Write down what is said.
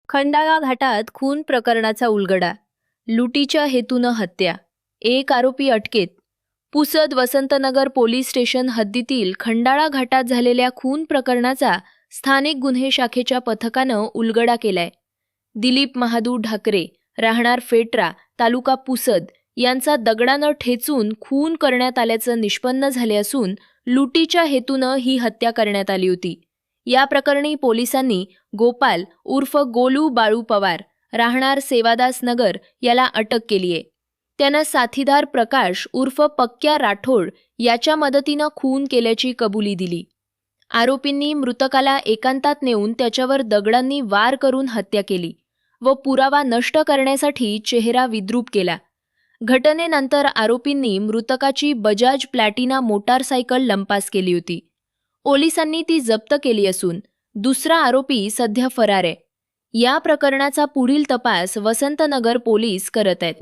खंडाळा घाटात खून प्रकरणाचा उलगडा. लुटीच्या हेतूनं हत्या. एक आरोपी अटकेत. पुसद वसंतनगर पोलीस स्टेशन हद्दीतील खंडाळा घाटात झालेल्या खून प्रकरणाचा स्थानिक गुन्हे शाखेच्या पथकानं उलगडा केलाय. दिलीप महादू ढाकरे, राहणार फेटरा, तालुका पुसद यांचा दगडानं ठेचून खून करण्यात आल्याचं निष्पन्न झाले असून लुटीच्या हेतूनं ही हत्या करण्यात आली होती. या प्रकरणी पोलिसांनी गोपाल उर्फ गोलू बाळू पवार, राहणार सेवादास नगर याला अटक केली आहे. त्यानं साथीदार प्रकाश उर्फ पक्क्या राठोड याच्या मदतीनं खून केल्याची कबुली दिली. आरोपींनी मृतकाला एकांतात नेऊन त्याच्यावर दगडांनी वार करून हत्या केली व पुरावा नष्ट करण्यासाठी चेहरा विद्रूप केला. घटनेनंतर आरोपींनी मृतकाची बजाज प्लॅटिना मोटारसायकल लंपास केली होती. पोलिसांनी ती जप्त केली असून दुसरा आरोपी सध्या फरार आहे. या प्रकरणाचा पुढील तपास वसंतनगर पोलीस करत आहेत.